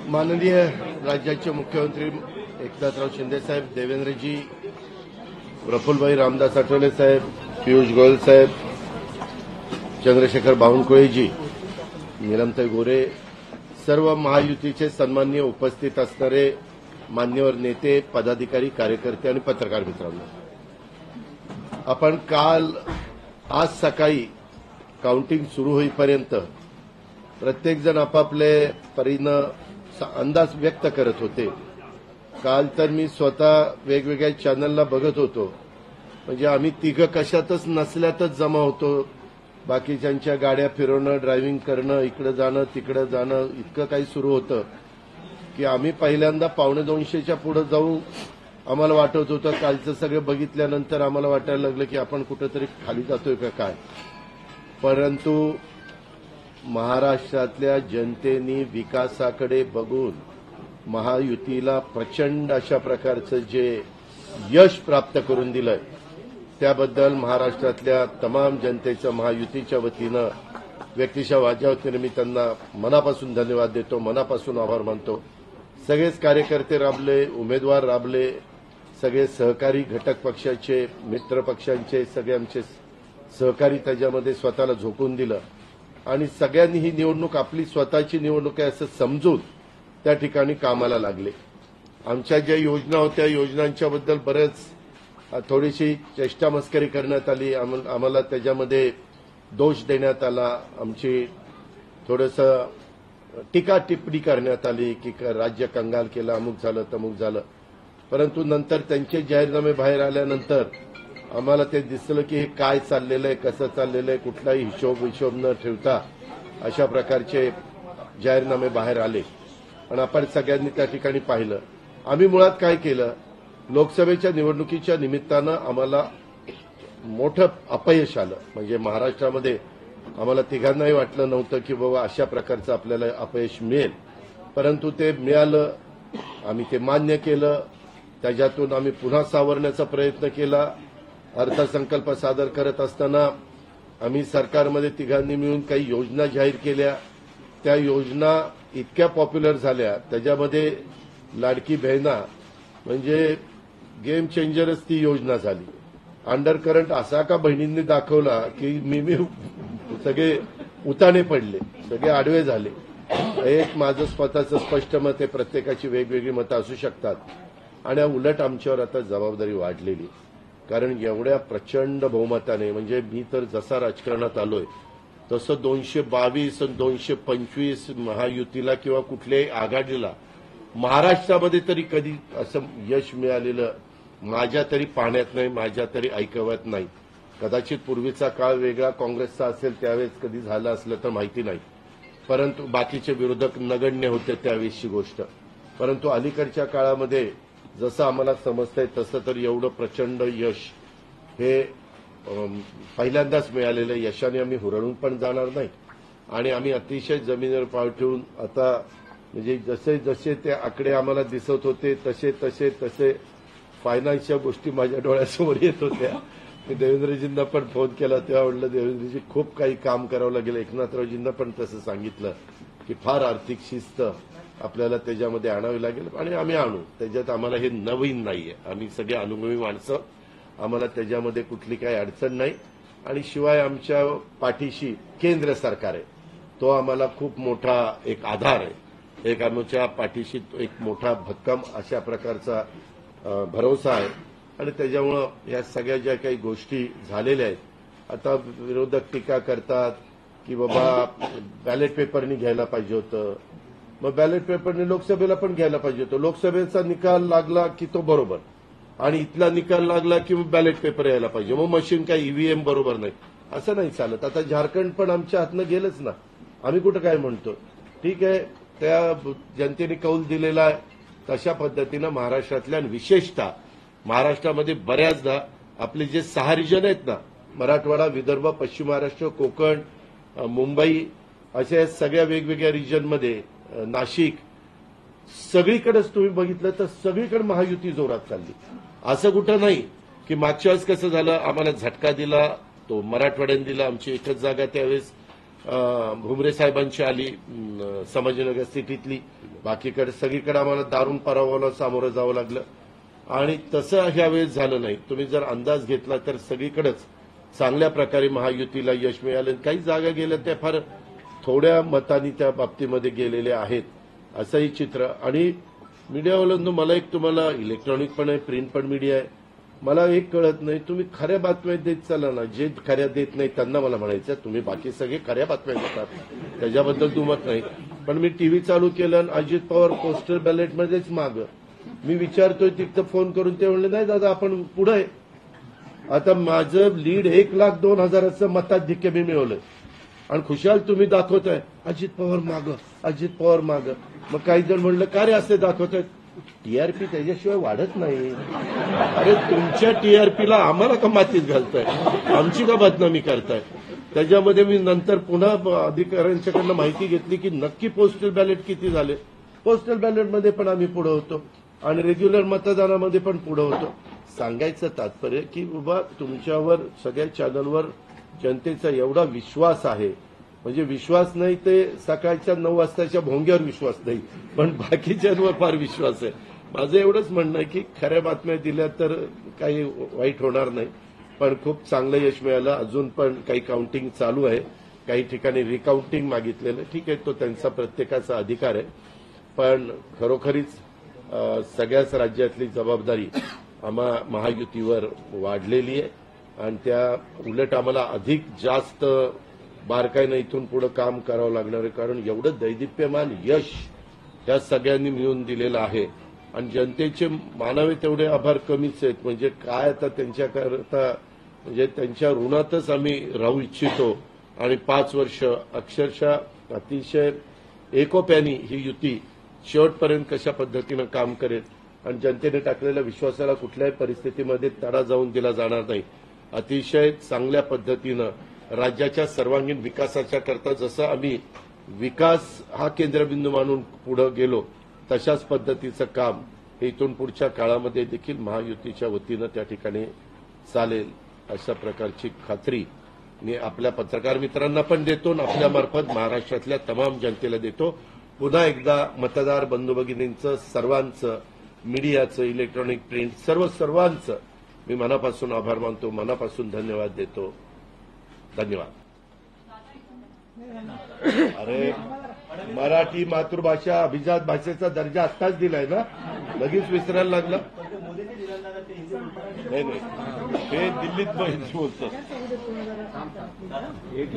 माननीय राज्याचे मुख्यमंत्री एकनाथराव शिंदे साहेब, देवेंद्रजी, प्रफुल्लभाई रामदास आठवले साहेब, पियुष गोयल साहेब, चंद्रशेखर बावनकुळेजी, नीलमताई गोरे, सर्व महायुतीचे सन्माननीय उपस्थित असणारे मान्यवर नेते, पदाधिकारी, कार्यकर्ते आणि पत्रकार मित्रांनो, आपण आज सकाळी काउंटिंग सुरू होईपर्यंत प्रत्येकजण आपापले परीनं अंदाज व्यक्त करत होते. काल तर मी स्वतः वेगवेगळ्या चॅनलला बघत होतो, म्हणजे आम्ही तिघं कशातच नसल्यातच जमा होतो. बाकीच्यांच्या गाड्या फिरवणं, ड्रायव्हिंग करणं, इकडे जाणं तिकडे जाणं, इतकं काही सुरू होतं की आम्ही पहिल्यांदा 1:45च्या पुढे जाऊ आम्हाला वाटत होतं. कालचं सगळं बघितल्यानंतर आम्हाला वाटायला लागलं की आपण कुठेतरी खाली जातोय का काय. परंतु महाराष्ट्रातल्या जनतेने विकासाकडे बघून महायुतीला प्रचंड अशा प्रकारचं जे यश प्राप्त करून दिलंय त्याबद्दल महाराष्ट्रातल्या तमाम जनतेचं महायुतीच्या वतीनं व्यक्तिशः माझ्या वतीनं मी त्यांना मनापासून धन्यवाद देतो, मनापासून आभार मानतो. सगळेच कार्यकर्ते राबले, उमेदवार राबले, सगळे सहकारी घटक पक्षाचे, मित्र पक्षांचे सगळे आमचे सहकारी त्याच्यामध्ये स्वतःला झोकून दिलं आणि सगळ्यांनी ही निवडणूक आपली स्वतःची निवडणूक आहे असं समजून त्या ठिकाणी कामाला लागले. आमच्या ज्या योजना होत्या योजनांच्याबद्दल बरेच थोडीशी चेष्टा मस्करी करण्यात आली, आम्हाला त्याच्यामध्ये दोष देण्यात आला, आमची थोडंसं टीका टिप्पणी करण्यात आली की राज्य कंगाल केलं, अमुक झालं तमुक झालं. परंतु नंतर त्यांचे जाहीरनामे बाहेर आल्यानंतर आम्हाला ते दिसलं की हे काय चाललेलं आहे, कसं चाललेलं आहे, कुठलाही हिशोब न ठेवता अशा प्रकारचे जाहीरनामे बाहेर आले आणि आपण सगळ्यांनी त्या ठिकाणी पाहिलं. आम्ही मुळात काय केलं, लोकसभेच्या निवडणुकीच्या निमित्तानं आम्हाला मोठं अपयश आलं. म्हणजे महाराष्ट्रामध्ये आम्हाला तिघांनाही वाटलं नव्हतं की बाबा अशा प्रकारचं आपल्याला अपयश मिळेल, परंतु ते मिळालं. आम्ही ते मान्य केलं, त्याच्यातून आम्ही पुन्हा सावरण्याचा प्रयत्न केला. अर्थसंकल्प सादर करत असताना आम्ही सरकारमध्ये तिघांनी मिळून काही योजना जाहीर केल्या. त्या योजना इतक्या पॉप्युलर झाल्या, त्याच्यामध्ये लाडकी बहिणा म्हणजे गेम चेंजरच ती योजना झाली. अंडर करंट असा का बहिणींनी दाखवला की मी सगळे उताने पडले, सगळे आडवे झाले. एक माझं स्वतःचं स्पष्ट मत आहे, प्रत्येकाची वेगवेगळी मतं असू शकतात आणि उलट आमच्यावर आता जबाबदारी वाढलेली. कारण एवढ्या प्रचंड बहुमताने, म्हणजे मी तर जसा राजकारणात आलोय तसं 222 आणि 225 महायुतीला किंवा कुठल्याही आघाडीला महाराष्ट्रामध्ये तरी कधी असं यश मिळालेलं माझ्या तरी पाहण्यात नाही, माझ्या तरी ऐकवत नाही. कदाचित पूर्वीचा काळ वेगळा काँग्रेसचा असेल त्यावेळेस कधी झालं असलं तर माहिती नाही, परंतु बाकीचे विरोधक नगण्य होते त्यावेळेसची गोष्ट. परंतु अलीकडच्या काळामध्ये जसं आम्हाला समजतंय तसं तर एवढं प्रचंड यश हे पहिल्यांदाच मिळालेलं यशाने आम्ही हुरळून पण जाणार नाही आणि आम्ही अतिशय जमिनीवर पाय ठेवून आता म्हणजे जसे जसे ते आकडे आम्हाला दिसत होते तसे तसे तसे फायनान्सच्या गोष्टी माझ्या डोळ्यासमोर येत होत्या. मी देवेंद्रजींना पण फोन केला तेव्हा म्हटलं देवेंद्रजी खूप काही काम करावं लागेल. एकनाथरावजींना पण तसं सांगितलं की फार आर्थिक शिस्त आपल्याला त्याच्यामध्ये आणावी लागेल आणि आम्ही आणू. त्याच्यात आम्हाला हे नवीन नाहीये, आम्ही सगळे अनुभवी माणसं, आम्हाला त्याच्यामध्ये कुठली काही अडचण नाही. आणि शिवाय आमच्या पाठीशी केंद्र सरकार आहे, तो आम्हाला खूप मोठा एक आधार आहे. एक आमच्या पाठीशी एक मोठा भक्कम अशा प्रकारचा भरोसा आहे आणि त्याच्यामुळं या सगळ्या ज्या काही गोष्टी झालेल्या आहेत, आता विरोधक टीका करतात की बाबा बॅलेट पेपरनी घ्यायला पाहिजे होतं, मग बॅलेट पेपरने लोकसभेला पण घ्यायला पाहिजे होतं. लोकसभेचा निकाल लागला की तो बरोबर आणि इथला निकाल लागला की बॅलेट पेपर यायला पाहिजे, मग मशीन काय ईव्हीएम बरोबर नाही, असं नाही चालत. आता झारखंड पण आमच्या हातनं गेलंच ना, आम्ही कुठं काय म्हणतो. ठीक आहे, त्या जनतेने कौल दिलेला आहे तशा पद्धतीनं महाराष्ट्रातल्या विशेषतः महाराष्ट्रामध्ये बऱ्याचदा आपले जे 6 रिजन आहेत ना, मराठवाडा, विदर्भ, पश्चिम महाराष्ट्र, कोकण, मुंबई, अशा सगळ्या वेगवेगळ्या रिजनमध्ये, नाशिक, सगळीकडेच तुम्ही बघितलं तर सगळीकडे महायुती जोरात चालली. असं कुठं नाही की मागच्या वेळेस कसं झालं, आम्हाला झटका दिला तो मराठवाड्याने दिला. आमची एकच जागा त्यावेळेस भुमरे साहेबांची आली संभाजीनगर सिटीतली, बाकीकडे सगळीकडे आम्हाला दारुण पराभवाला सामोरं जावं लागलं आणि तसं ह्यावेळेस झालं नाही. तुम्ही जर अंदाज घेतला तर सगळीकडेच चांगल्या प्रकारे महायुतीला यश मिळालं. काही जागा गेल्या त्या फार थोड्या मतांनी त्या बाबतीमध्ये गेलेल्या आहेत असंही चित्र. आणि मीडियावाल्यांनो मला एक तुम्हाला इलेक्ट्रॉनिक पण आहे, प्रिंट पण मीडिया आहे, मला एक कळत नाही, तुम्ही खऱ्या बातम्या देत चाला ना. जे खऱ्या देत नाही त्यांना मला म्हणायचं तुम्ही बाकी सगळे खऱ्या बातम्या देतात, त्याच्याबद्दल दुमत नाही. पण मी टीव्ही चालू केलं आणि अजित पवार पोस्टल बॅलेटमध्येच मागं. मी विचारतोय तिथं फोन करून, ते म्हणले नाही दादा आपण पुढे आहे. आता माझं लीड 1,02,000 मताधिक्य मी मिळवलंय आणि खुशाल तुम्ही दाखवताय अजित पवार मागं, अजित पवार मागं. मग काही जण म्हणलं का रे असे दाखवतायत, टीआरपी त्याच्याशिवाय वाढत नाही. अरे तुमच्या टीआरपीला आम्हाला का मातीत घालताय, आमची का बदनामी करताय. त्याच्यामध्ये मी नंतर पुन्हा अधिकाऱ्यांच्याकडनं माहिती घेतली की नक्की पोस्टल बॅलेट किती झाले. पोस्टल बॅलेटमध्ये पण आम्ही पुढे होतो आणि रेग्युलर मतदानामध्ये पण पुढे होतो. सांगायचं तात्पर्य की बाबा तुमच्यावर सगळ्या चॅनलवर जनतेचा एवढा विश्वास आहे, म्हणजे विश्वास नाही ते सकाळच्या 9 वाजताच्या भोंग्यावर विश्वास नाही, पण बाकीच्यांवर फार विश्वास आहे. माझं एवढंच म्हणणं आहे की खऱ्या बातम्या दिल्या तर काही वाईट होणार नाही. पण खूप चांगलं यश मिळालं. अजून पण काही काउंटिंग चालू आहे, काही ठिकाणी रिकाउंटिंग मागितलेलं. ठीक आहे, तो त्यांचा प्रत्येकाचा अधिकार आहे. पण खरोखरीच सगळ्याच राज्यातली जबाबदारी आम्हा महायुतीवर वाढलेली आहे आणि त्या उलट आम्हाला अधिक जास्त बारकाईनं इथून पुढे काम करावं लागणार आहे. कारण एवढं दैदिप्यमान यश या सगळ्यांनी मिळवून दिलेलं आहे आणि जनतेचे मानावे तेवढे आभार कमीच आहेत. म्हणजे काय आता त्यांच्याकरता, म्हणजे त्यांच्या ऋणातच आम्ही राहू इच्छितो. आणि 5 वर्ष अक्षरशः अतिशय एकोप्याने ही युती शेवटपर्यंत कशा पद्धतीनं काम करेल आणि जनतेने टाकलेल्या विश्वासाला कुठल्याही परिस्थितीमध्ये तडा जाऊन दिला जाणार नाही. अतिशय चांगल्या पद्धतीनं राज्याच्या सर्वांगीण विकासाच्या करता जसं आम्ही विकास हा केंद्रबिंदू मानून पुढे गेलो तशाच पद्धतीचं काम हे इथून पुढच्या काळामध्ये देखील महायुतीच्या वतीनं त्या ठिकाणी चालेल अशा प्रकारची खात्री मी आपल्या पत्रकार मित्रांना पण देतो आणि आपल्यामार्फत महाराष्ट्रातल्या तमाम जनतेला देतो. पुन्हा एकदा मतदार बंधू भगिनींचं, सर्वांचं, मीडियाचं, इलेक्ट्रॉनिक प्रिंट सर्वांचं मी मनापासून आभार मानतो, मनापासून धन्यवाद देतो. धन्यवाद. अरे मराठी मातृभाषा अभिजात भाषेचा दर्जा आत्ताच दिलाय ना, लगेच विसरायला लागला. नाही हे दिल्लीत बोलतो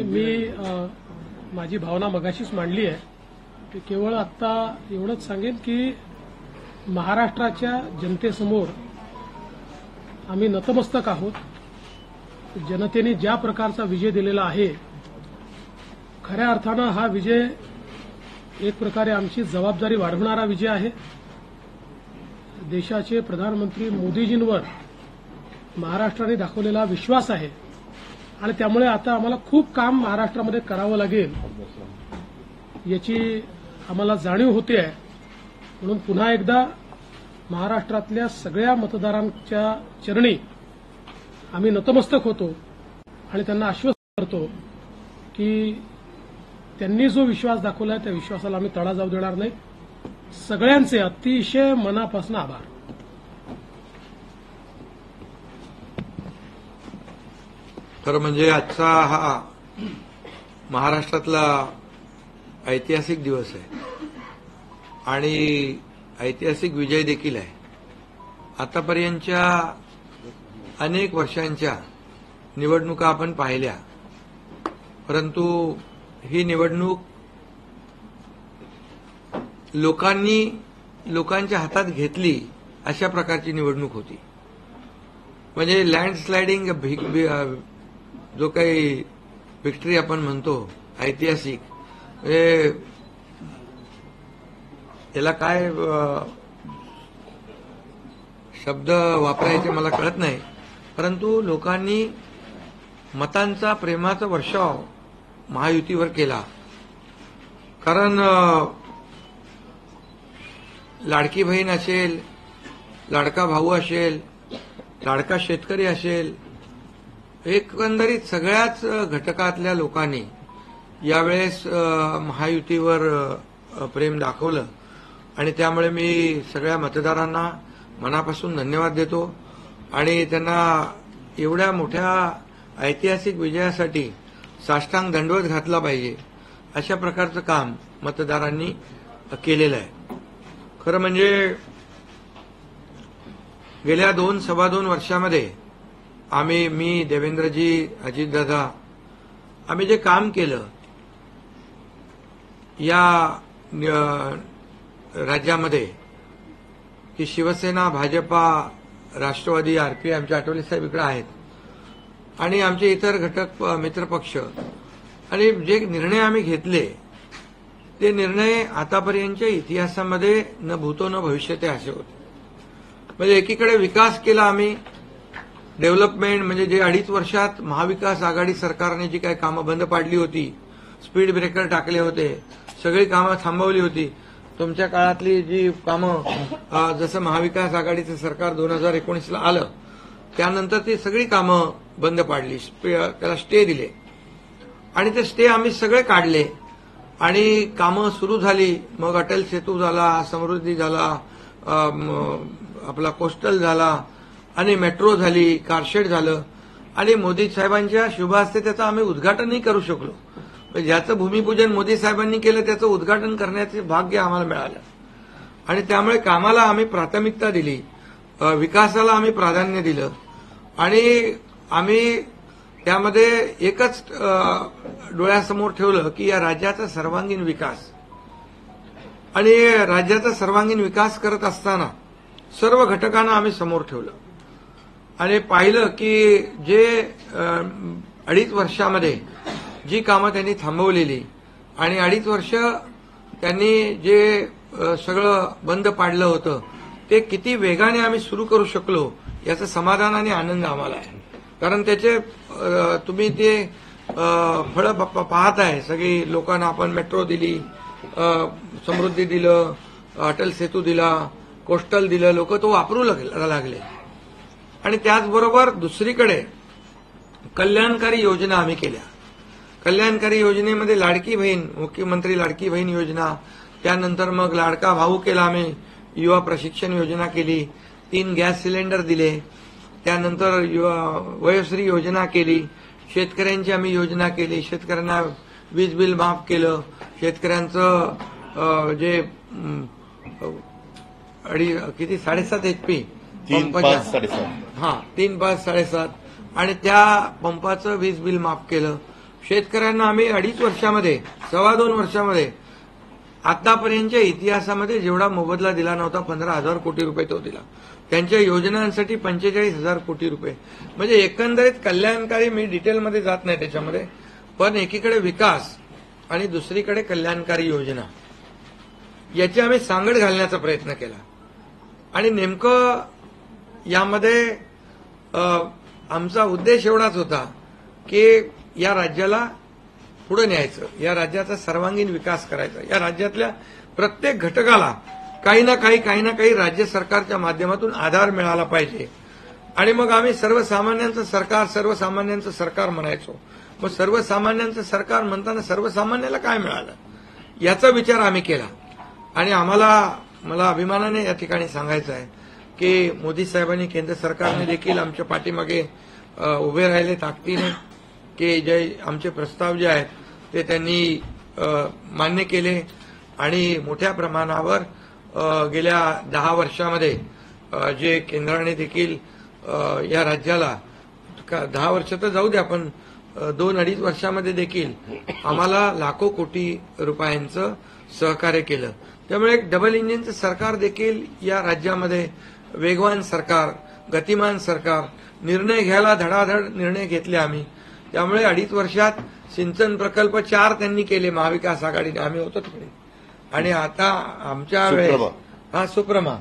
मी माझी भावना मगाशीच मांडली आहे की केवळ आत्ता एवढंच सांगेन की महाराष्ट्राच्या जनतेसमोर आम्ही नतमस्तक आहोत. जनतेने ज्या प्रकारचा विजय दिलेला आहे, खऱ्या अर्थानं हा विजय एक प्रकारे आमची जबाबदारी वाढवणारा विजय आहे. देशाचे प्रधानमंत्री मोदीजींवर महाराष्ट्राने दाखवलेला विश्वास आहे आणि त्यामुळे आता आम्हाला खूप काम महाराष्ट्रामध्ये करावं लागेल याची आम्हाला जाणीव होते आहे. म्हणून पुन्हा एकदा महाराष्ट्रातल्या सगळ्या मतदारांच्या चरणी आम्ही नतमस्तक होतो आणि त्यांना आश्वस्त करतो की त्यांनी जो विश्वास दाखवला त्या विश्वासाला आम्ही तडा जाऊ देणार नाही. सगळ्यांचे अतिशय मनापासून आभार. खरं म्हणजे आजचा हा महाराष्ट्रातला ऐतिहासिक दिवस आहे आणि ऐतिहासिक विजय देखील आहे. आतापर्यंतच्या अनेक वर्षांच्या निवडणुका आपण पाहिल्या, परंतु ही निवडणूक लोकांच्या हातात घेतली अशा प्रकारची निवडणूक होती. म्हणजे लँडस्लायडिंग जो काही व्हिक्टरी आपण म्हणतो ऐतिहासिक, याला काय शब्द वापरायचे मला कळत नाही, परंतु लोकांनी मतांचा, प्रेमाचा वर्षाव महायुतीवर केला. कारण लाडकी बहीण असेल, लाडका भाऊ असेल, लाडका शेतकरी असेल, एकंदरीत सगळ्याच घटकातल्या लोकांनी यावेळेस महायुतीवर प्रेम दाखवलं आणि त्यामुळे मी सगळ्या मतदारांना मनापासून धन्यवाद देतो आणि त्यांना एवढ्या मोठ्या ऐतिहासिक विजयासाठी साष्टांग दंडवत घातला पाहिजे अशा प्रकारचं काम मतदारांनी केलेलं आहे. खरं म्हणजे गेल्या 2-2.25 वर्षामध्ये मी, देवेंद्रजी, अजितदादा आम्ही जे काम केलं या राज्यामध्ये की शिवसेना, भाजपा, राष्ट्रवादी, आरपीआय, आमचे आठवले साहेब इकडे आहेत आणि आमचे इतर घटक मित्रपक्ष आणि जे निर्णय आम्ही घेतले ते निर्णय आतापर्यंतच्या इतिहासामध्ये न भूतो न भविष्यते असे होते. म्हणजे एकीकडे विकास केला आम्ही, डेव्हलपमेंट म्हणजे जे 2.5 वर्षात महाविकास आघाडी सरकारने जी काही कामं बंद पाडली होती, स्पीड ब्रेकर टाकले होते, सगळी कामं थांबवली होती. तुमच्या काळातली जी कामं जसं महाविकास आघाडीचं सरकार 2019ला आलं त्यानंतर ती सगळी कामं बंद पाडली, त्याला स्टे दिले आणि ते स्टे आम्ही सगळे काढले आणि कामं सुरू झाली. मग अटल सेतू झाला, समृद्धी झाला, आपला कोस्टल झाला आणि मेट्रो झाली, कारशेड झालं आणि मोदी साहेबांच्या शुभ हस्ते त्याचं आम्ही उद्घाटनही करू शकलो. ज्याचं भूमिपूजन मोदी साहेबांनी केलं त्याचं उद्घाटन करण्याचे भाग्य आम्हाला मिळालं आणि त्यामुळे कामाला आम्ही प्राथमिकता दिली, विकासाला आम्ही प्राधान्य दिलं आणि आम्ही त्यामध्ये एकच डोळ्यासमोर ठेवलं की या राज्याचा सर्वांगीण विकास आणि राज्याचा सर्वांगीण विकास करत असताना सर्व घटकांना आम्ही समोर ठेवलं आणि पाहिलं की जे 2.5 वर्षामध्ये जी कामं त्यांनी थांबवलेली आणि 2.5 वर्ष त्यांनी जे सगळं बंद पाडलं होतं ते किती वेगाने आम्ही सुरू करू शकलो याचं समाधान आणि आनंद आम्हाला आहे. कारण त्याचे तुम्ही ते फळं पाहत आहे. सगळी लोकांना आपण मेट्रो दिली, समृद्धी दिलं, अटल सेतू दिला, कोस्टल दिलं, लोक तो वापरू लागले आणि त्याचबरोबर दुसरीकडे कल्याणकारी योजना आम्ही केल्या. कल्याणकारी योजनेमध्ये लाडकी बहीण, मुख्यमंत्री लाडकी बहीण योजना, त्यानंतर मग लाडका भाऊ केला आम्ही, युवा प्रशिक्षण योजना केली, 3 गॅस सिलेंडर दिले, त्यानंतर वयोश्री योजना केली, शेतकऱ्यांची आम्ही योजना केली, शेतकऱ्यांना वीज बिल माफ केलं, शेतकऱ्यांचं जे किती 7.5 HP 3, 5, 7.5 3, 5, 7.5 आणि त्या पंपाचं वीज बिल माफ केलं. शेतकऱ्यांना आम्ही 2.5 वर्षामध्ये 2.25 वर्षामध्ये आतापर्यंतच्या इतिहासामध्ये जेवढा मोबदला दिला नव्हता 15,000 कोटी रुपये तो दिला. त्यांच्या योजनांसाठी 45,000 कोटी रुपये. म्हणजे एकंदरीत कल्याणकारी, मी डिटेलमध्ये जात नाही त्याच्यामध्ये, पण एकीकडे विकास आणि दुसरीकडे कल्याणकारी योजना याची आम्ही सांगड घालण्याचा प्रयत्न केला आणि नेमकं यामध्ये आमचा उद्देश एवढाच होता की या राज्याला पुढे न्यायचं, या राज्याचा सर्वांगीण विकास करायचा, या राज्यातल्या प्रत्येक घटकाला काही ना काही राज्य सरकारच्या माध्यमातून आधार मिळाला पाहिजे. आणि मग आम्ही सर्वसामान्यांचं सरकार म्हणायचो. मग सर्वसामान्यांचं सरकार म्हणताना सर्वसामान्याला काय मिळालं याचा विचार आम्ही केला आणि मला अभिमानाने या ठिकाणी सांगायचं आहे की मोदी साहेबांनी, केंद्र सरकारने देखील आमच्या पाठीमागे उभे राहिले ताकदीने की जे आमचे प्रस्ताव जे आहेत ते त्यांनी मान्य केले आणि मोठ्या प्रमाणावर गेल्या 10 वर्षामध्ये जे केंद्राने देखील या राज्याला 10 वर्ष तर जाऊ द्या, पण 2-2.5 वर्षामध्ये देखील आम्हाला लाखो कोटी रुपयांचं सहकार्य केलं. त्यामुळे एक डबल इंजिनचं सरकार देखील या राज्यामध्ये, वेगवान सरकार, गतिमान सरकार, निर्णय घ्यायला धडाधड निर्णय घेतले आम्ही. त्यामुळे 2.5 वर्षात सिंचन प्रकल्प 4 त्यांनी केले महाविकास आघाडीने, आम्ही होतो तिकडे. आणि आता आमच्या वेळेस सुप्रमा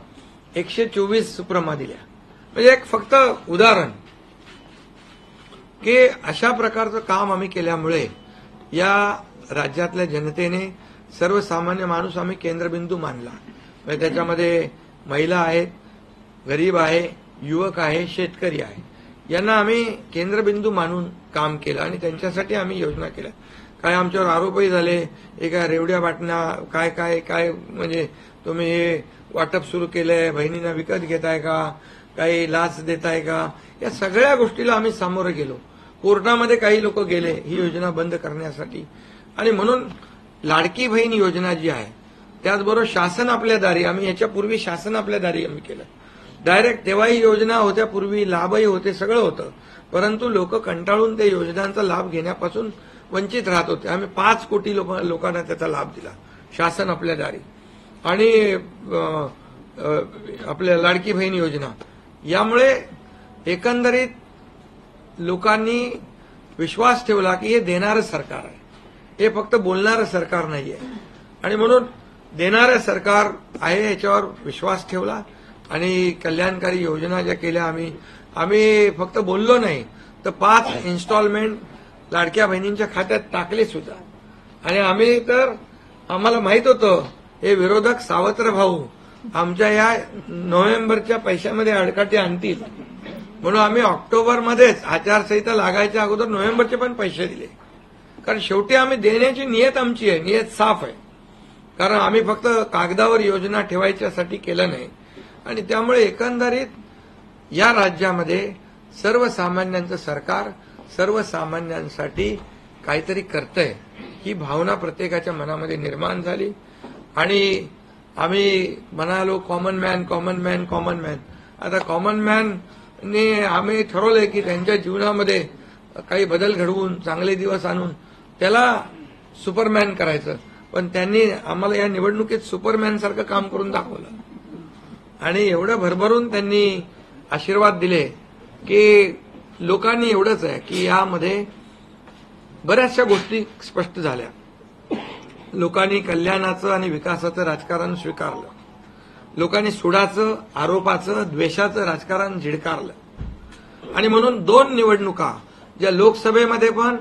124 सुप्रमा दिल्या. म्हणजे एक फक्त उदाहरण की अशा प्रकारचं काम आम्ही केल्यामुळे या राज्यातल्या जनतेने सर्वसामान्य माणूस आम्ही केंद्रबिंदू मानला. म्हणजे त्याच्यामध्ये महिला आहेत, गरीब आहे, युवक आहे, शेतकरी आहे, यांना आम्ही केंद्रबिंदू मानून काम केलं आणि त्यांच्यासाठी आम्ही योजना केल्या. काय आमच्यावर आरोपही झाले, एका रेवड्या बाटण्या काय काय काय म्हणजे तुम्ही हे वाटप सुरू केलंय, बहिणींना विकत घेताय का, काही लाच देताय का, या सगळ्या गोष्टीला आम्ही सामोरं गेलो. कोर्टामध्ये काही लोक गेले ही योजना बंद करण्यासाठी. आणि म्हणून लाडकी बहीण योजना जी आहे, त्याचबरोबर शासन आपल्या दारी, आम्ही याच्यापूर्वी शासन आपल्या दारी आम्ही केलं. डायरेक्ट तेव्हाही योजना होत्या, पूर्वी लाभही होते, सगळं होतं. परंतु लोक कंटाळून त्या योजनांचा लाभ घेण्यापासून वंचित राहत होते. आम्ही 5 कोटी लोकांना त्याचा लाभ दिला, शासन आपल्या दारी. आणि आपल्या लाडकी बहीण योजना, यामुळे एकंदरीत लोकांनी विश्वास ठेवला की हे देणारं सरकार आहे, हे फक्त बोलणारं सरकार नाहीये. आणि म्हणून देणारं सरकार आहे याच्यावर विश्वास ठेवला आणि कल्याणकारी योजना ज्या केल्या आम्ही फक्त बोललो नाही, तर 5 इन्स्टॉलमेंट लाडक्या बहिणींच्या खात्यात टाकले सुद्धा. आणि आम्ही तर आम्हाला माहित होतं हे विरोधक सावत्र भाऊ आमच्या या नोव्हेंबरच्या पैशामध्ये अडकाटी आणतील, म्हणून आम्ही ऑक्टोबरमध्येच आचारसंहिता लागायच्या अगोदर नोव्हेंबरचे पण पैसे दिले. कारण शेवटी आम्ही देण्याची नियत आमची आहे, नियत साफ आहे. कारण आम्ही फक्त कागदावर योजना ठेवायच्यासाठी केलं नाही. आणि त्यामुळे एकंदरीत या राज्यामध्ये सर्वसामान्यांचं सरकार सर्वसामान्यांसाठी काहीतरी करतंय ही भावना प्रत्येकाच्या मनामध्ये निर्माण झाली. आणि आम्ही म्हणालो common man common man common man. आता कॉमन मॅनने आम्ही ठरवलंय की त्यांच्या जीवनामध्ये काही बदल घडवून चांगले दिवस आणून त्याला सुपरमॅन करायचं. पण त्यांनी आम्हाला या निवडणुकीत सुपरमॅनसारखं काम करून दाखवलं आणि एवढं भरभरून त्यांनी आशीर्वाद दिले की लोकांनी एवढंच आहे की यामध्ये बऱ्याचशा गोष्टी स्पष्ट झाल्या. लोकांनी कल्याणाचं आणि विकासाचं राजकारण स्वीकारलं. लोकांनी सुडाचं, आरोपाचं, द्वेषाचं राजकारण झिडकारलं. आणि म्हणून 2 निवडणुका ज्या लोकसभेमध्ये पण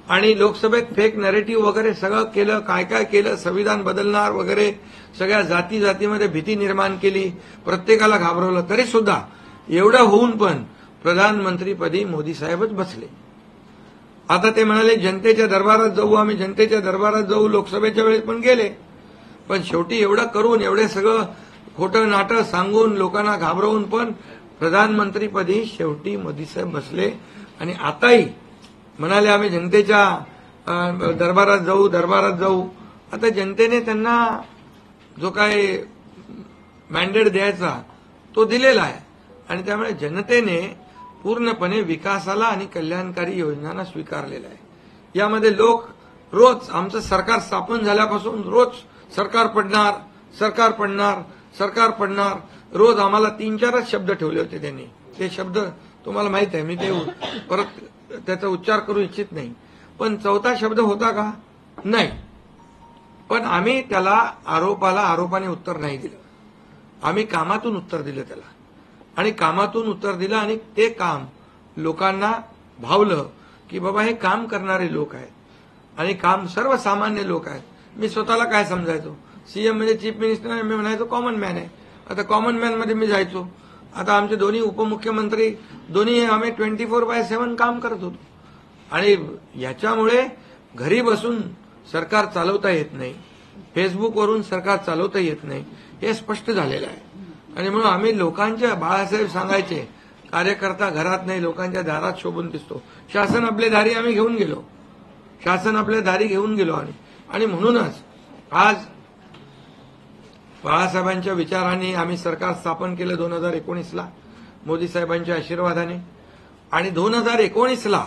आणि लोकसभेत फेक नॅरेटिव्ह वगैरे सगळं केलं, काय काय केलं, संविधान बदलणार वगैरे, सगळ्या जाती जातीमध्ये भीती निर्माण केली, प्रत्येकाला घाबरवलं. तरी सुद्धा एवढं होऊन पण प्रधानमंत्रीपदी मोदी साहेबच बसले. आता ते म्हणाले जनतेच्या दरबारात जाऊ, आम्ही जनतेच्या दरबारात जाऊ. लोकसभेच्या वेळेस पण गेले, पण शेवटी एवढं करून, एवढे सगळं खोटं नाटं सांगून, लोकांना घाबरवून पण प्रधानमंत्रीपदी शेवटी मोदी साहेब बसले. आणि आताही म्हणाले आम्ही जनतेच्या दरबारात जाऊ. आता जनतेने त्यांना जो काय मॅन्डेट द्यायचा तो दिलेला आहे. आणि त्यामुळे जनतेने पूर्णपणे विकासाला आणि कल्याणकारी योजनांना स्वीकारलेलं आहे. यामध्ये लोक रोज आमचं सरकार स्थापन झाल्यापासून रोज सरकार पडणार रोज आम्हाला 3-4च शब्द ठेवले होते त्यांनी. ते शब्द तुम्हाला माहित आहे, मी ते परत त्याचा उच्चार करू इच्छित नाही. पण 4था शब्द होता का? नाही. पण आम्ही त्याला आरोपाने उत्तर नाही दिलं. आम्ही कामातून उत्तर दिलं त्याला. आणि कामातून उत्तर दिलं आणि ते काम लोकांना भावलं की बाबा हे काम करणारे लोक आहेत आणि काम सर्वसामान्य लोक आहेत. मी स्वतःला काय समजायचो, सीएम म्हणजे चीफ मिनिस्टर आहे, मी म्हणायचो कॉमन मॅन आहे. आता कॉमन मॅनमध्ये मी जायचो. आता आमचे दोन्ही उपमुख्यमंत्री दोन्ही आम्ही 24/7 काम करत होतो. आणि याच्यामुळे घरी बसून सरकार चालवता येत नाही, फेसबुकवरून सरकार चालवता येत नाही, हे स्पष्ट झालेलं आहे. आणि म्हणून आम्ही लोकांच्या, बाळासाहेब सांगायचे, कार्यकर्ता घरात नाही लोकांच्या दारात शोभून दिसतो. शासन आपल्या दारी आम्ही घेऊन गेलो. आणि म्हणूनच आज बाळासाहेबांच्या विचारांनी आम्ही सरकार स्थापन केलं 2019ला मोदी साहेबांच्या आशीर्वादाने. आणि 2019ला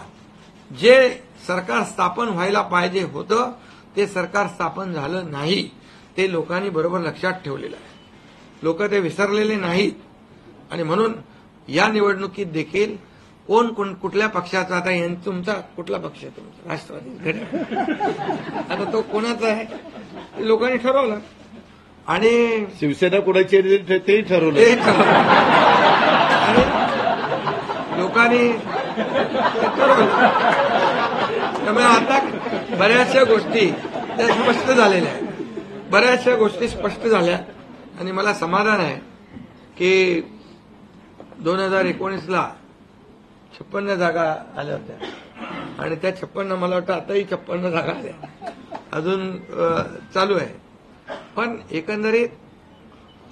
जे सरकार स्थापन व्हायला पाहिजे होतं ते सरकार स्थापन झालं नाही. ते लोकांनी बरोबर लक्षात ठेवलेलं आहे. लोक ते विसरलेले नाहीत. आणि म्हणून या निवडणुकीत देखील कोण कुठल्या पक्षाचा, आता तुमचा कुठला पक्ष आहे? तुमचा राष्ट्रवादी. आता तो कोणाचा आहे ते लोकांनी ठरवलं. आणि शिवसेना कोणाची आहे तेही ठरवलं. आणि लोकांनी ठरवलं. त्यामुळे आता बऱ्याचशा गोष्टी त्या स्पष्ट झालेल्या आहेत. बऱ्याचशा गोष्टी स्पष्ट झाल्या. आणि मला समाधान आहे की 2019ला 56 जागा आल्या होत्या आणि त्या 56 मला वाटतं आताही 56 जागा आल्या, अजून चालू आहे. पण एकंदरीत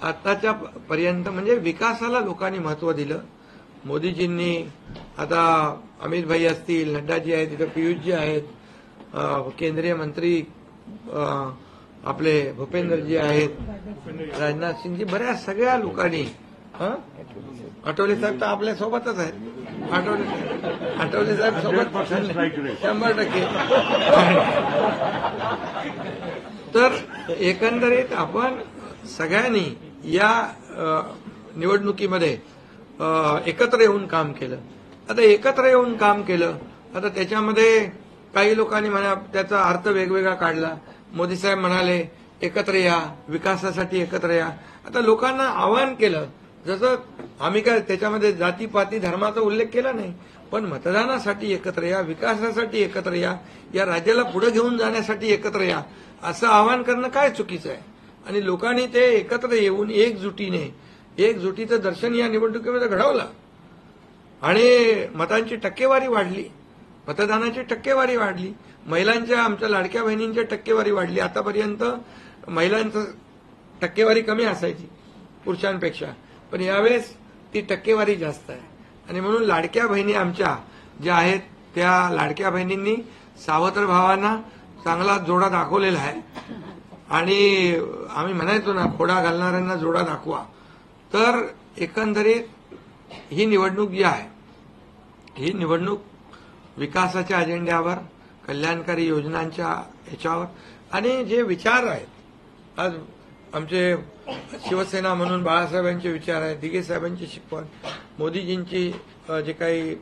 आताच्या पर्यंत म्हणजे विकासाला लोकांनी महत्व दिलं. मोदीजींनी आता अमित भाई असतील, नड्डाजी आहेत, तिथे पियुषजी आहेत, केंद्रीय मंत्री आपले भूपेंद्रजी आहेत, राजनाथ सिंगजी, बऱ्याच सगळ्या लोकांनी आठवले साहेब तर आपल्या सोबतच आहेत. आठवले साहेब सोबत 100%. तर एकंदरीत आपण सगळ्यांनी या निवडणुकीमध्ये एकत्र येऊन काम केलं. आता एकत्र येऊन काम केलं, आता त्याच्यामध्ये काही लोकांनी म्हणा त्याचा अर्थ वेगवेगळा काढला. मोदी साहेब म्हणाले एकत्र या, विकासासाठी एकत्र या. आता लोकांना आवाहन केलं, जसं आम्ही काय त्याच्यामध्ये जातीपाती धर्माचा उल्लेख केला नाही, पण मतदानासाठी एकत्र या, विकासासाठी एकत्र या, या राज्याला पुढे घेऊन जाण्यासाठी एकत्र या, असं आवाहन करणं काय चुकीचं आहे. आणि लोकांनी ते एकत्र येऊन एकजुटीचं दर्शन या निवडणुकीमध्ये घडवलं आणि मतांची टक्केवारी वाढली, मतदानाची टक्केवारी वाढली, महिलांच्या आमच्या लाडक्या बहिणींच्या टक्केवारी वाढली. आतापर्यंत महिलांचं टक्केवारी कमी असायची पुरुषांपेक्षा, पण यावेळेस ती टक्केवारी जास्त आहे. आणि म्हणून लाडक्या बहिणी आमच्या ज्या आहेत त्या लाडक्या बहिणींनी सावत्र भावांना चांगला जोडा दाखवलेला आहे. आणि आम्ही म्हणायचो ना, खोडा घालणाऱ्यांना जोडा दाखवा. तर एकंदरीत ही निवडणूक जी आहे, ही निवडणूक विकासाच्या अजेंड्यावर, कल्याणकारी योजनांच्या ह्याच्यावर आणि जे विचार आहेत, आज आमचे शिवसेना म्हणून बाळासाहेबांचे विचार आहेत, दिघे साहेबांची शिकवण, मोदीजींची जे काही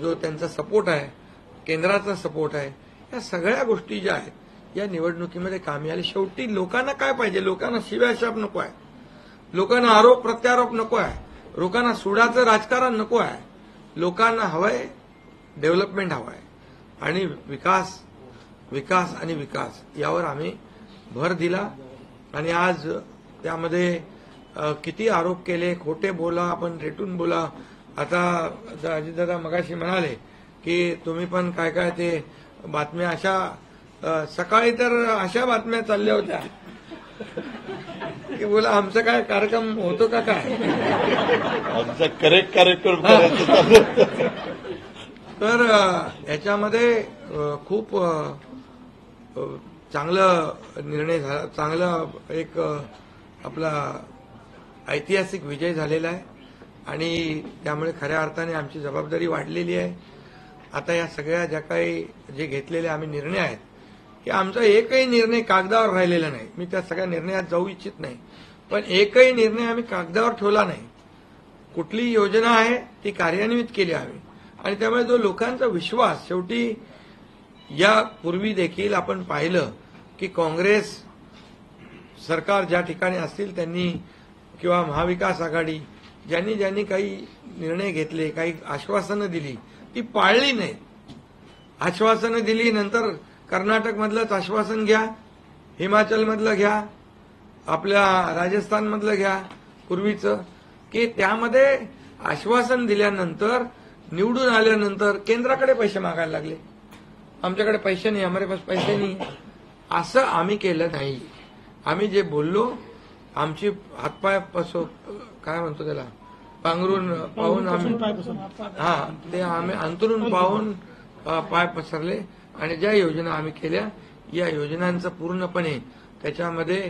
जो त्यांचा सपोर्ट आहे, केंद्राचा सपोर्ट आहे, या सगळ्या गोष्टी ज्या आहेत या निवडणुकीमध्ये कामी आली. शेवटी लोकांना काय पाहिजे? लोकांना शिव्याशाप नको आहे, लोकांना आरोप प्रत्यारोप नको आहे, लोकांना सुडाचं राजकारण नको आहे. लोकांना हवंय डेव्हलपमेंट हवंय आणि विकास आणि विकास यावर आम्ही भर दिला. आणि आज त्यामध्ये किती आरोप केले, खोटे बोला, आपण रेटून बोला. आता अजितदादा मगाशी म्हणाले की तुम्ही पण काय काय ते बातम्या अशा सकाळी तर अशा बातम्या चालल्या होत्या की बोला आमचा काय कार्यक्रम होतो का काय, आमचा करेक्ट कार्यक्रम करायचा. तर याच्यामध्ये खूप चांगलं निर्णय झाला, चांगला एक आपला ऐतिहासिक विजय झालेला आहे आणि त्यामुळे खऱ्या अर्थाने आमची जबाबदारी वाढलेली आहे. आता या सगळ्या ज्या काही जे घेतलेले आम्ही निर्णय आहेत, की आमचा एकही निर्णय कागदावर राहिलेला नाही. मी त्या सगळ्या निर्णयात जाऊ इच्छित नाही, पण एकही निर्णय आम्ही कागदावर ठेवला नाही. कुठली योजना आहे ती कार्यान्वित केली आम्ही. आणि त्यामुळे जो लोकांचा विश्वास, शेवटी यापूर्वी देखील आपण पाहिलं की काँग्रेस सरकार ज्या ठिकाणी असतील त्यांनी किंवा महाविकास आघाडी ज्यांनी काही निर्णय घेतले, काही आश्वासनं दिली, ती पाळली नाहीत. आश्वासनं दिली, नंतर कर्नाटकमधलंच आश्वासन घ्या, हिमाचलमधलं घ्या, आपल्या राजस्थानमधलं घ्या पूर्वीचं, की त्यामध्ये आश्वासन दिल्यानंतर निवडून आल्यानंतर केंद्राकडे पैसे मागायला लागले. आमच्याकडे पैसे नाही, हमारे पास पैसे नाही. असं आम्ही केलं नाही. आम्ही जे बोललो, आमची हातपाय काय म्हणतो त्याला, पांघरून पाहून आम्ही ते आम्ही अंतरून पाहून पाय पसरले आणि ज्या योजना आम्ही केल्या, या योजनांचं पूर्णपणे त्याच्यामध्ये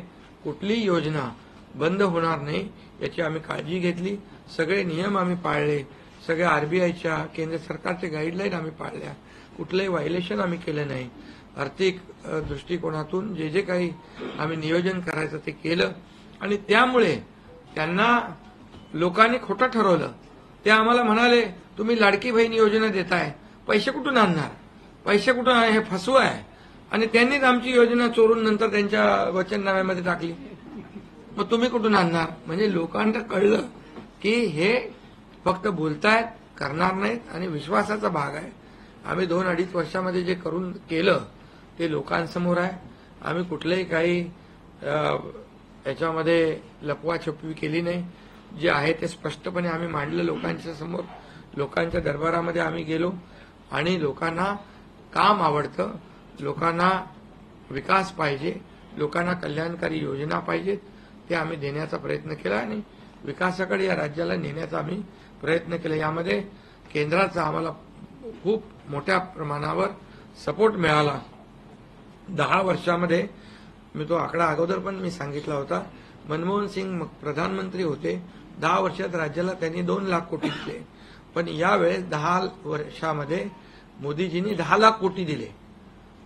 कुठलीही योजना बंद होणार नाही याची आम्ही काळजी घेतली. सगळे नियम आम्ही पाळले, सगळ्या आरबीआयच्या, केंद्र सरकारच्या गाईडलाईन आम्ही पाळल्या, कुठलंही व्हायलेशन आम्ही केलं नाही. आर्थिक दृष्टिकोनातून जे काही आम्ही नियोजन करायचं ते केलं. आणि त्यामुळे त्यांना लोकांनी खोटं ठरवलं. ते आम्हाला म्हणाले तुम्ही लाडकी बहीण योजना देताय, पैसे कुठून आणणार, पैसे कुठून आहे, हे फसवं आहे. आणि त्यांनीच आमची योजना चोरून नंतर त्यांच्या वचननाम्यामध्ये टाकली. मग तुम्ही कुठून आणणार? म्हणजे लोकांना कळलं की हे फक्त बोलतायत, करणार नाहीत आणि विश्वासाचा भाग आहे. आम्ही 2-2.5 वर्षामध्ये जे करून केलं ते लोकांसमोर आहे. आम्ही कुठलंही काही याच्यामध्ये लपवाछपवी केली नाही. जे आहे ते स्पष्टपणे आम्ही मांडलं लोकांच्या समोर. लोकांच्या दरबारामध्ये आम्ही गेलो आणि लोकांना काम आवडतं, लोकांना विकास पाहिजे, लोकांना कल्याणकारी योजना पाहिजेत, ते आम्ही देण्याचा प्रयत्न केला आणि विकासाकडे या राज्याला नेण्याचा आम्ही प्रयत्न केला. यामध्ये केंद्राचा आम्हाला खूप मोठ्या प्रमाणावर सपोर्ट मिळाला. 10 वर्षामध्ये मी तो आकडा अगोदर पण मी सांगितला होता. मनमोहन सिंग प्रधानमंत्री होते, 10 वर्षात राज्याला त्यांनी 2 लाख कोटी दिले, पण यावेळेस 10 वर्षामध्ये मोदीजींनी 10 लाख कोटी दिले.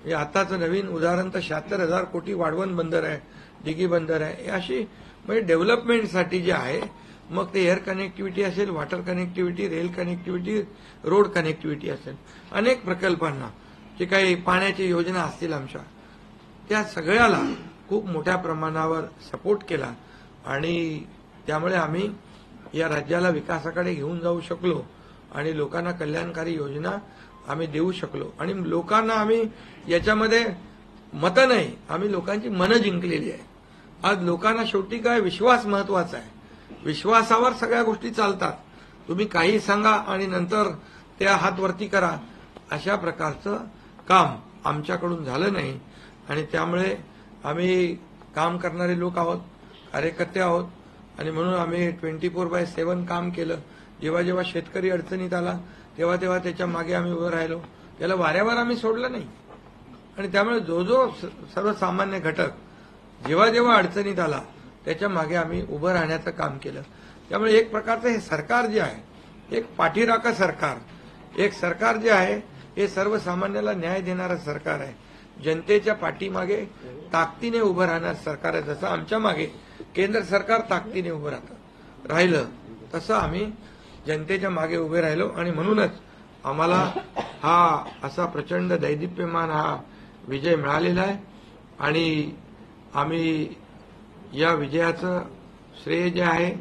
हे आताचं नवीन उदाहरण तर 76,000 कोटी वाढवण बंदर आहे, दिघी बंदर आहे. अशी म्हणजे डेव्हलपमेंटसाठी जे आहे, मग ते एअर कनेक्टिव्हिटी असेल, water connectivity, rail connectivity, road connectivity असेल, अनेक प्रकल्पांना जे काही पाण्याच्या योजना असतील आमच्या, त्या सगळ्याला खूप मोठ्या प्रमाणावर सपोर्ट केला आणि त्यामुळे आम्ही या राज्याला विकासाकडे घेऊन जाऊ शकलो आणि लोकांना कल्याणकारी योजना आम्ही देऊ शकलो. आणि लोकांना आम्ही याच्यामध्ये मतं नाही, आम्ही लोकांची मनं जिंकलेली आहे. आज लोकांना शेवटी काय विश्वास महत्वाचा आहे. विश्वासावर सगळ्या गोष्टी चालतात. तुम्ही काही सांगा आणि नंतर त्या हात वरती करा, अशा प्रकारचं काम आमच्याकडून झालं नाही. आणि त्यामुळे आम्ही काम करणारे लोक आहोत, कार्यकर्ते आहोत आणि म्हणून आम्ही 24/7 काम केलं. जेव्हा जेव्हा शेतकरी अडचणीत आला तेव्हा तेव्हा त्याच्या मागे आम्ही उभं राहिलो. त्याला वाऱ्यावर आम्ही सोडलं नाही. आणि त्यामुळे जो जो सर्वसामान्य घटक जेव्हा जेव्हा अडचणीत आला त्याच्या मागे आम्ही उभं राहण्याचं काम केलं. त्यामुळे एक प्रकारचं हे सरकार जे आहे, एक पाठीराखा सरकार, एक सरकार जे आहे हे सर्वसामान्याला न्याय देणारं सरकार आहे. जनतेच्या पाठीमागे ताकदीने उभं राहणार सरकार आहे. जसं आमच्या मागे केंद्र सरकार ताकदीने उभं राहिलं तसं आम्ही जनतेच्या मागे उभे राहिलो. आणि म्हणूनच आम्हाला हा असा प्रचंड दैदिप्यमान हा विजय मिळालेला आहे. आणि आम्ही या विजयाचं श्रेय जे आहे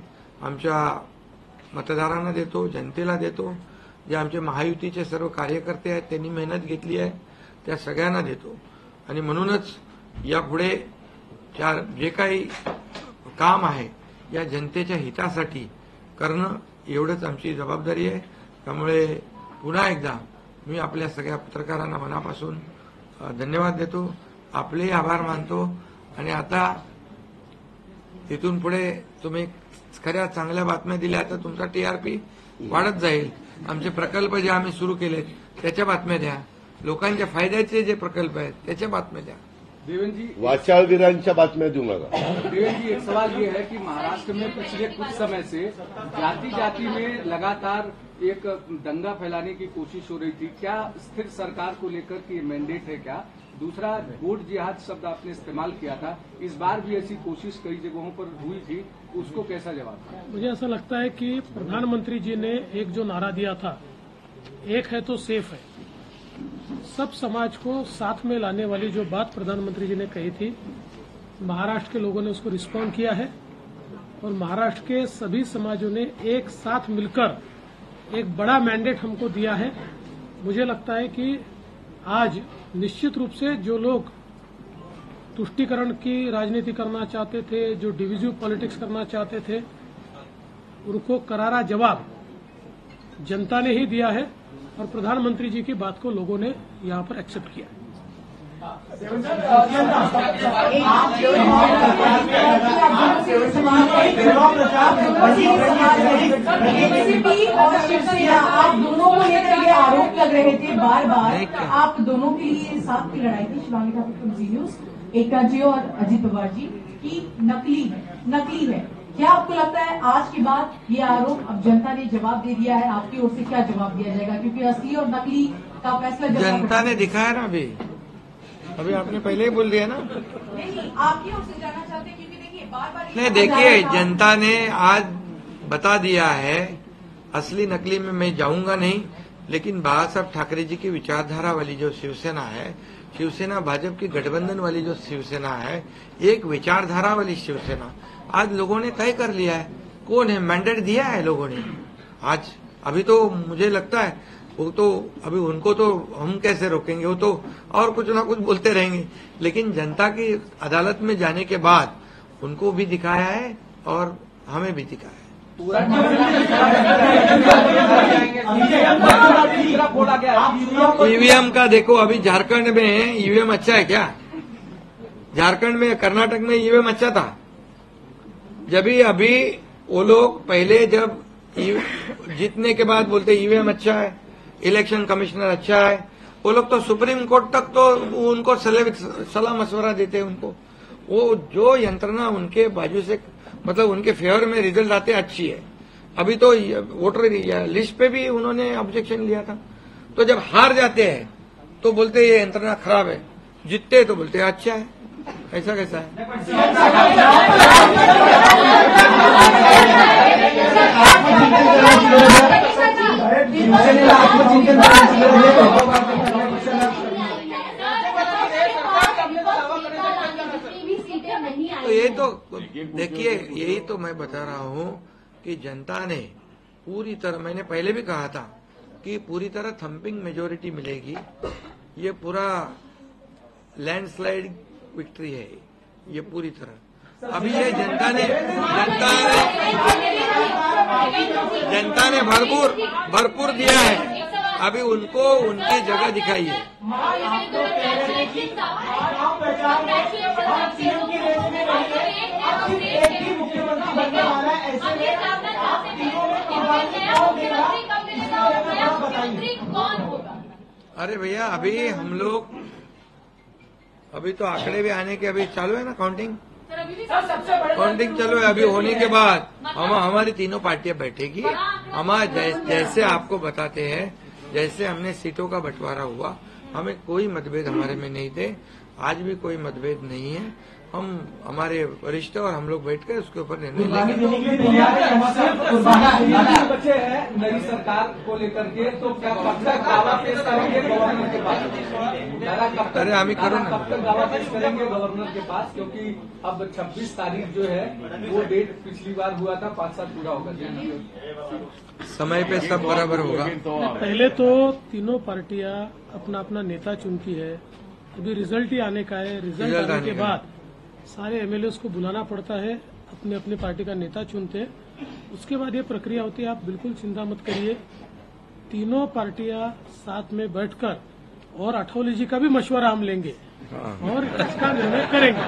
आमच्या मतदारांना देतो, जनतेला देतो. जे आमचे महायुतीचे सर्व कार्यकर्ते आहेत त्यांनी मेहनत घेतली आहे त्या सगळ्यांना देतो. आणि म्हणूनच यापुढे जे काही काम आहे या जनतेच्या हितासाठी करणं एवढंच आमची जबाबदारी आहे. त्यामुळे पुन्हा एकदा मी आपल्या सगळ्या पत्रकारांना मनापासून धन्यवाद देतो, आपलेही आभार मानतो. आणि आता इथून पुढे तुम्ही खऱ्या चांगल्या बातम्या दिल्या तर तुमचा TRP वाढत जाईल. आमचे प्रकल्प जे आम्ही सुरू केलेत त्याच्या बातम्या द्या, लोकांच्या फायद्याचे जे प्रकल्प आहेत त्याच्या बातम्या द्या. देवेंद्र जी, वाचाळवीरांच्या बातम्या देऊ नका. देवेंद्र जी, एक सवाल ये है कि महाराष्ट्र में पिछले कुछ समय से जाति जाति में लगातार एक दंगा फैलाने की कोशिश हो रही थी. क्या स्थिर सरकार को लेकर के मैंडेट है क्या? दूसरा, वोट जिहाद शब्द आपने इस्तेमाल किया था, इस बार भी ऐसी कोशिश कई जगहों पर हुई थी, उसको कैसा जवाब? मुझे ऐसा लगता है कि प्रधानमंत्री जी ने एक जो नारा दिया था, एक है तो सेफ है, सब समाज को साथ में लाने वाली जो बात प्रधानमंत्री जी ने कही थी, महाराष्ट्र के लोगों ने उसको रिस्पॉन्ड किया है और महाराष्ट्र के सभी समाजों ने एक साथ मिलकर एक बड़ा मैंडेट हमको दिया है. मुझे लगता है कि आज निश्चित रूप से जो लोग तुष्टीकरण की राजनीति करना चाहते थे, जो डिविजिव पॉलिटिक्स करना चाहते थे, उनको करारा जवाब जनता ने ही दिया है और प्रधानमंत्री जी की बात को लोगों ने यहां पर एक्सेप्ट किया. एनसीपी और शिवसेना, आप दोनों को लेकर ये आरोप लग रहे थे बार बार, आप दोनों के लिए साथ की लड़ाई थी, शिवांगी ठाकुर जी न्यूज, एकता जी और अजीत पवार जी की नकली है. क्या आपको लगता है आज के बाद ये आरोप अब जनता ने जवाब दे दिया है, आपकी ओर से क्या जवाब दिया जाएगा? क्योंकि असली और नकली का फैसला जनता ने दिखाया ना. अभी आपने पहले ही बोल दिया ना. नहीं, आपकी ओर से जानना चाहते हैं क्योंकि देखिए बार नहीं, देखिए जनता ने आज बता दिया है. असली नकली में मैं जाऊंगा नहीं, लेकिन बाला साहब ठाकरे जी की विचारधारा वाली जो शिवसेना है, शिवसेना भाजपा की गठबंधन वाली जो शिवसेना है, एक विचारधारा वाली शिवसेना आज लोगों ने तय कर लिया है. कौन है? मैंडेट दिया है लोगों ने. आज अभी तो मुझे लगता है वो तो अभी उनको तो हम कैसे रोकेंगे, वो तो और कुछ ना कुछ बोलते रहेंगे. लेकिन जनता की अदालत में जाने के बाद उनको भी दिखाया है और हमें भी दिखाया है. ईवीएम का देखो, अभी झारखंड में ईवीएम अच्छा है क्या? झारखंड में, कर्नाटक में ईवीएम अच्छा था. जब भी अभी वो लोग पहले जब जीतने के बाद बोलते ईवीएम अच्छा है, इलेक्शन कमिश्नर अच्छा है, वो लोग तो सुप्रीम कोर्ट तक तो उनको सलाह मशवरा देते हैं उनको। वो जो यंत्रणा उनके बाजू से मतलब उनके फेवर में रिजल्ट आते अच्छी है। अभी तो वोटर लिस्ट पे भी उन्होंने ऑब्जेक्शन लिया था। तो जब हार जाते हैं तो बोलते ये यंत्रणा खराब है, जीतते तो बोलते अच्छा है। ऐसा कैसा है? तो ये तो देखिए, यही तो मैं बता रहा हूं कि जनता ने पूरी तरह, मैंने पहले भी कहा था कि पूरी तरह थंपिंग मेजोरिटी मिलेगी। ये पूरा लैंडस्लाइड विक्ट्री है ये पूरी तरह। अभी ये जनता ने भरपूर दिया है। अभी उनको उनकी जगह दिखाइए। अरे भैया अभी हम लोग अभी तो आंकड़े भी आने के अभी चालू है ना, काउंटिंग चालू है। अभी होने के बाद हमारी तीनों पार्टियां बैठेगी। हमारे जैसे आपको बताते हैं, जैसे हमने सीटों का बंटवारा हुआ, हमें कोई मतभेद हमारे में नहीं थे, आज भी कोई मतभेद नहीं है। हम हमारे वरिष्ठ और हम लोग बैठ कर उसके ऊपर निर्णय लेंगे। बच्चे हैं नई सरकार को लेकर के, तो क्या कब तक दावा पेश करेंगे गवर्नर के पास? अरे हम ही करो ना, कब तक दावा पेश करेंगे गवर्नर के पास? क्योंकि अब 26 तारीख जो है वो डेट पिछली बार हुआ था, 5 साल पूरा होगा। समय पे सब बराबर होगा। पहले तो तीनों पार्टियां अपना अपना नेता चुनती है। अभी रिजल्ट ही आने का है। रिजल्ट आने के बाद सारे एमएलए को बुलाना पड़ता है, अपने अपने पार्टी का नेता चुनते हैं। उसके बाद ये प्रक्रिया होती है। आप बिल्कुल चिंता मत करिए, तीनों पार्टियां साथ में बैठकर और अठौली जी का भी मशवरा हम लेंगे और इसका निर्णय करेंगे।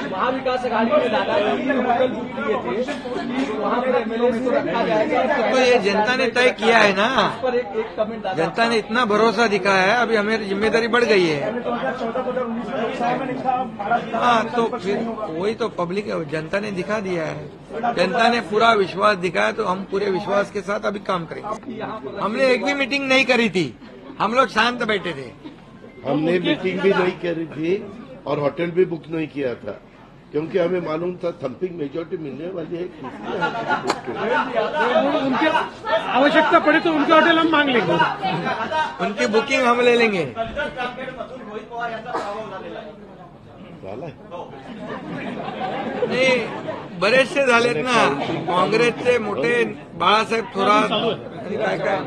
महाविकास अघाड़ी में दादागिरी होटल बुक किए थे कि वहाँ पर एमएलए को रखा जाएगा। तो ये जनता ने तय किया है ना, पर एक कमेंट जनता ने इतना भरोसा दिखाया है। अभी हमें जिम्मेदारी बढ़ गई है। हाँ, तो फिर वही तो पब्लिक जनता ने दिखा दिया है। जनता ने पूरा विश्वास दिखाया, तो हम पूरे विश्वास के साथ अभी काम करेंगे। हमने एक भी मीटिंग नहीं करी थी, हम लोग शांत बैठे थे। हमने मीटिंग भी नहीं करी थी और होटल भी बुक नहीं किया था, क्योंकि हमें मालूम था थंपिंग मेजोरिटी मिलने वाली है। उनकी आवश्यकता पड़े तो उनके होटल हम मांग लेंगे, उनकी बुकिंग हम ले लेंगे। नाही, बरेचसे झालेत ना काँग्रेसचे मोठे, बाळासाहेब थोरात आणि काय काय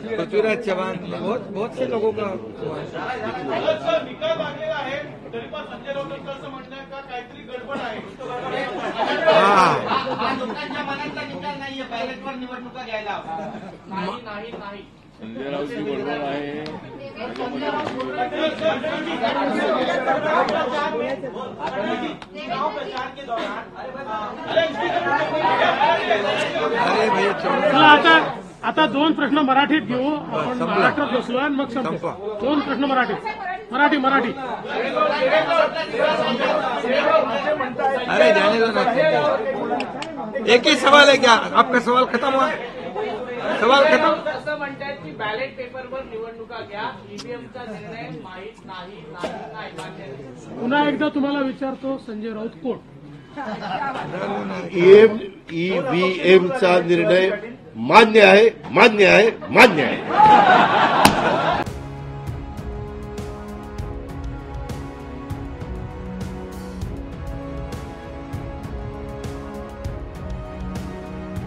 पृथ्वीराज चव्हाण, बहुत से लोगों का संजय राऊतची बरोबर आहे। अरे भैया चला आता 2 प्रश्न मराठीत घेऊ आपण। महाराष्ट्रात बसलो आणि मग संपतो। 2 प्रश्न मराठी। अरे जाने दो ना, एक ही सवाल है क्या? आपका सवाल खत्म हुआ? सवाल खत्म। असं म्हणतात की बॅलेट पेपरवर निवडणुका घ्या, ईव्हीएमचा निर्णय माहीत नाही। पुन्हा एकदा तुम्हाला विचारतो, संजय राऊत कोण? ईव्हीएमचा निर्णय मान्य आहे।